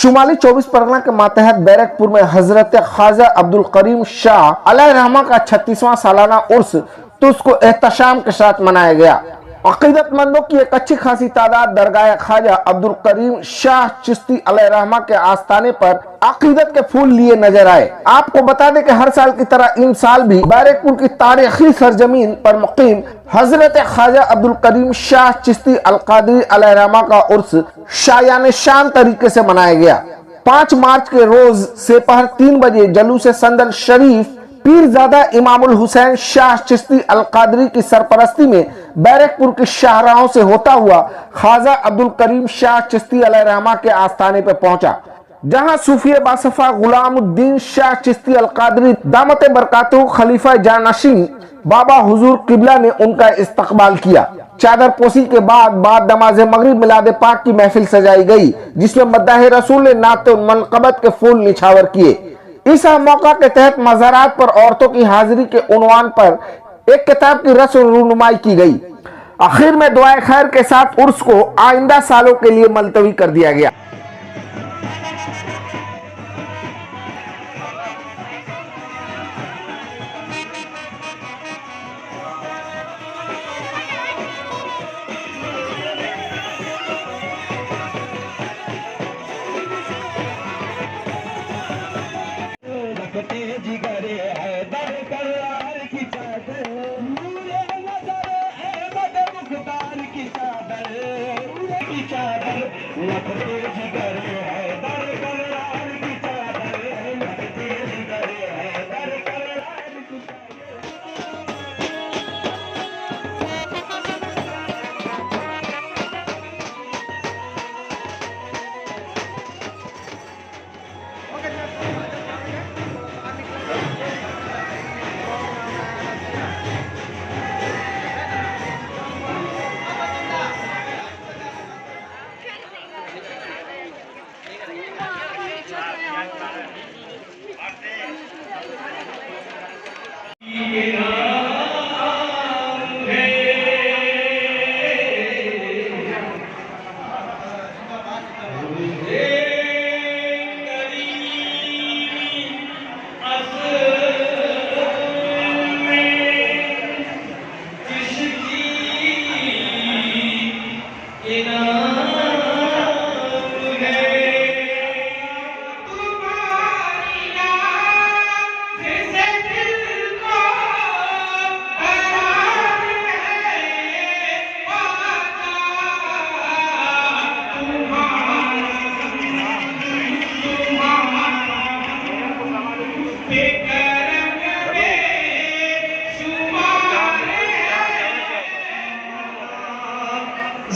शुमाली 24 परगना के मातहत बैरकपुर में हजरत ख्वाजा अब्दुल करीम शाह अलैहिर्रहमा का 36वां सालाना उर्स तुर्स को एहतशाम के साथ मनाया गया। अकीदतमंदों की एक अच्छी खासी तादाद दरगाह ख्वाजा अब्दुल करीम शाह चिश्ती अलैहिर्रहमा के आस्थाने पर अकीदत के फूल लिए नजर आए। आपको बता दें कि हर साल की तरह इन साल भी बैरकपुर की तारीखी सरजमीन पर मुकीम हजरत ख्वाजा अब्दुल करीम शाह चिश्ती अल कादरी अलैहिर्रहमा का उर्स शायान शान तरीके से मनाया गया। 5 मार्च के रोज सेपहर 3 बजे जलूस संदल शरीफ पीरजादा इमामुल हुसैन शाह चिश्ती अल कादरी की सरपरस्ती में बैरकपुर के शाहराहों से होता हुआ ख्वाजा अब्दुल करीम शाह चिश्ती अलैहिर्रहमा के आस्थाने पर पहुंचा, जहां सूफी बासफा गुलामुद्दीन शाह चिश्ती अल कादरी दामत बरकातहू खलीफा जानशीन बाबा हुजूर किबला ने उनका इस्तकबाल किया। चादर पोसी के बाद नमाज मगरिब मिलाद पाक की महफिल सजाई गई, जिसमें मद्दाह रसूल ने नात मनकबत के फूल निछावर किए। इस मौका के तहत मज़ारात पर औरतों की हाजिरी के उन्वान पर एक किताब की रस्म रूनुमाई की गई। आखिर में दुआए खैर के साथ उर्स को आइंदा सालों के लिए मुलतवी कर दिया गया। जिगर हैदर करार की चादर, नूरे नजर अहमद मुख्तार की चादर की चादर, लखते जिगर हैदर करार की चादर, लखते जिगर हैदर करार की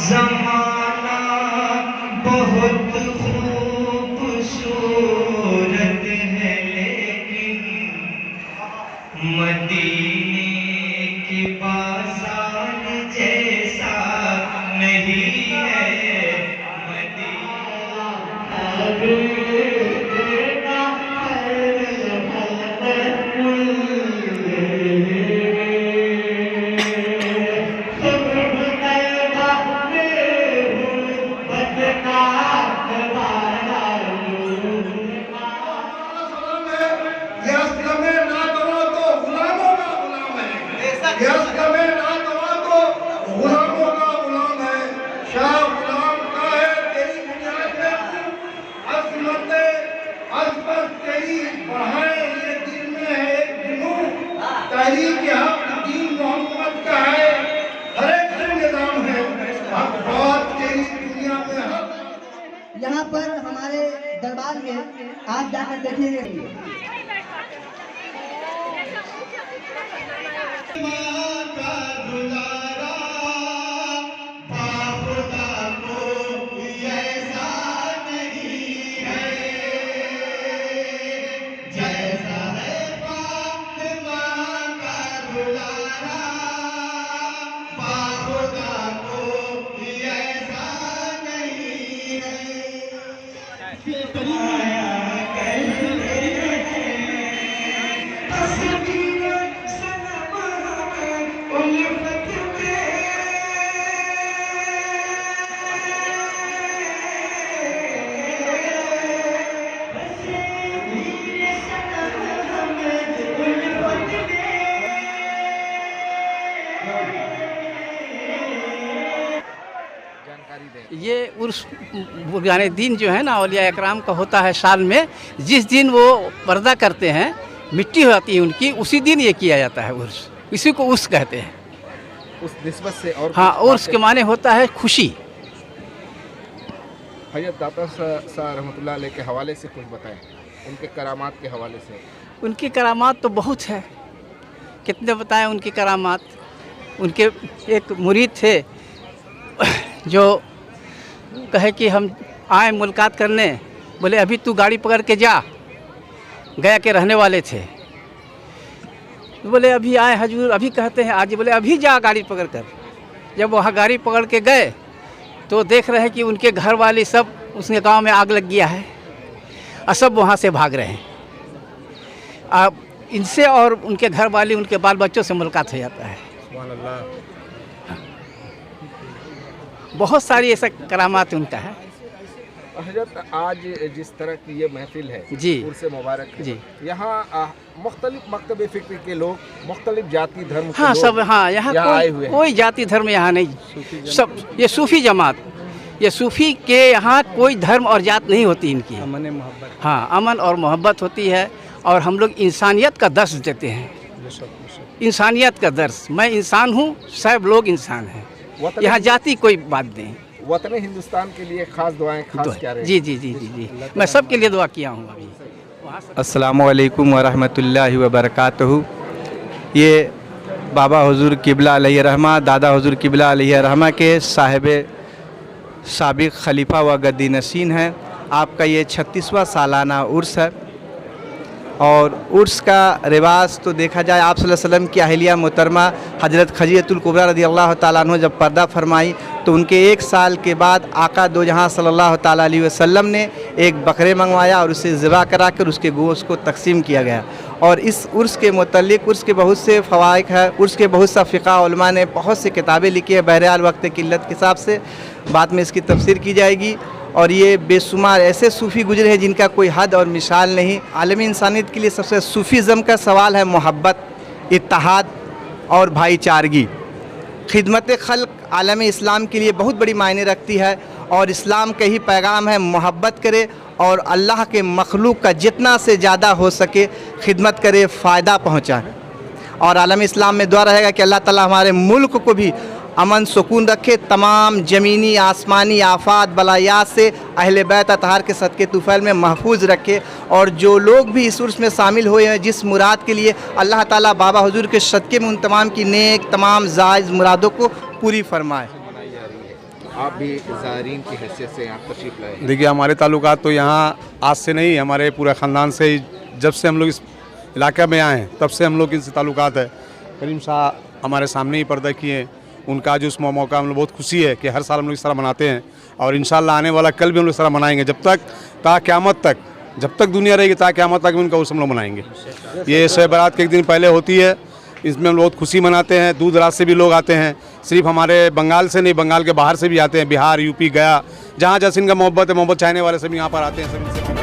ज़माना बहुत खूबसूरत है, लेकिन मदीने की बाज़ार जैसा नहीं है। यहाँ पर हमारे दरबार में आप जाकर देखिए। उर्स यानी दिन जो है ना औलिया इकराम का होता है साल में, जिस दिन वो पर्दा करते हैं, मिट्टी हो जाती है उनकी, उसी दिन ये किया जाता है उर्स। इसी को उर्स कहते हैं। उस निस्बत से और हाँ, उर्स के माने होता है खुशी। हजरत दाता शाह रहमतुल्लाह अलैह के हवाले से कुछ बताएं, उनके करामात के हवाले से। उनकी करामात तो बहुत है, कितने बताएं उनकी करामात। उनके एक मुरीद थे जो कहे कि हम आए मुलाकात करने, बोले अभी तू गाड़ी पकड़ के जा, गया के रहने वाले थे। बोले अभी आए हजूर, अभी कहते हैं आज, बोले अभी जा गाड़ी पकड़ कर। जब वहाँ गाड़ी पकड़ के गए तो देख रहे हैं कि उनके घर वाले सब, उसके गांव में आग लग गया है और सब वहाँ से भाग रहे हैं। अब इनसे और उनके घर वाले, उनके बाल बच्चों से मुलाकात हो जाता है। बहुत सारी ऐसा करामात उनका है। हजरत आज जिस तरह की ये महफिल है जी, उर्स मुबारक है, जी, यहाँ मुख्तलिफ मकतब फ़िक्र के लोग, मुख्तलिफ जाति धर्म के हाँ लोग सब, हाँ यहाँ आए हुए हैं। कोई जाति धर्म यहाँ नहीं, सब ये सूफ़ी जमात, ये सूफ़ी के यहाँ कोई धर्म और जात नहीं होती इनकी। अमन मोहब्बत, हाँ अमन और मोहब्बत होती है। और हम लोग इंसानियत का दर्स देते हैं, इंसानियत का दर्स। मैं इंसान हूँ, सब लोग इंसान हैं, यहाँ जाति कोई बात नहीं। वतन हिंदुस्तान के लिए खास दुआएं खास क्या रहे? जी जी जी जी जी, मैं सबके लिए दुआ किया हूँ अभी। अस्सलामु अलैकुम वरहमतुल्लाहि वबरकातुहू। ये बाबा हुजूर किबला अलैहि रहमा, दादा हुजूर किबला अलैहि रहमा के साहिब साबिक खलीफा व गद्दी नशीन हैं। आपका ये 36वां सालाना उर्स है। और उर्स का रिवाज तो देखा जाए, आप सल्लल्लाहु अलैहि वसल्लम की अहलिया मोहतरमा हज़रत खदीजतुल कुबरा रज़ियल्लाहु ताला अन्हा जब पर्दा फरमाई तो उनके 1 साल के बाद आका दो जहां सल्लल्लाहु ताला अलैहि वसल्लम ने एक बकरे मंगवाया और उसे ज़िबा करा कर उसके गोश्त को तकसीम किया गया। और इस उर्स के मुतल्लिक़ उर्स के बहुत से फ़वाइद है, उर्स के बहुत सा फ़िक़ा उलमा ने बहुत से किताबें लिखी है। बहरहाल वक्त की किल्लत के हिसाब से बाद में इसकी तफसीर की जाएगी। और ये बेशुमार ऐसे सूफ़ी गुजरे हैं जिनका कोई हद और मिसाल नहीं। आलमी इंसानियत के लिए सबसे सूफ़ीज़म का सवाल है मोहब्बत, इत्तेहाद और भाईचारगी। खिदमत खल्क आलम इस्लाम के लिए बहुत बड़ी मायने रखती है और इस्लाम का ही पैगाम है, मोहब्बत करे और अल्लाह के मखलूक का जितना से ज़्यादा हो सके खिदमत करे, फ़ायदा पहुँचाए। और आलम इस्लाम में दुआ रहेगा कि अल्लाह ताला हमारे मुल्क को भी अमन सुकून रखे, तमाम ज़मीनी आसमानी आफात बलायात से अहले बैत अतहार के सदक़े तुफ़ैल में महफूज रखे। और जो लोग भी इस उर्स में शामिल हुए हैं, जिस मुराद के लिए, अल्लाह ताला बाबा हुजूर के सदक़े में उन तमाम की नेक तमाम जायज़ मुरादों को पूरी फरमाए। आप भी ज़ायरीन की हैसियत से यहाँ तशरीफ़ लाए। देखिए, हमारे ताल्लुकात तो यहाँ आज से नहीं, हमारे पूरे ख़ानदान से ही, जब से हम लोग इस इलाके में आए हैं तब से हम लोग इनसे ताल्लुकात है। करीम शाह हमारे सामने ही पर्दा किए, उनका जो उस मौका हम लोग बहुत खुशी है कि हर साल हम लोग इस तरह मनाते हैं और इंशाअल्लाह आने वाला कल भी हम लोग इस तरह मनाएंगे। जब तक ता क़यामत तक, जब तक दुनिया रहेगी ता क़यामत तक उनका उस हम लोग मनाएंगे। ये शब बारात के एक दिन पहले होती है, इसमें हम बहुत खुशी मनाते हैं। दूर दराज से भी लोग आते हैं, सिर्फ हमारे बंगाल से नहीं, बंगाल के बाहर से भी आते हैं, बिहार, यूपी, गया, जहाँ जैसे इनका मोहब्बत है, मोहब्बत चाहने वाले सभी यहाँ पर आते हैं। सभी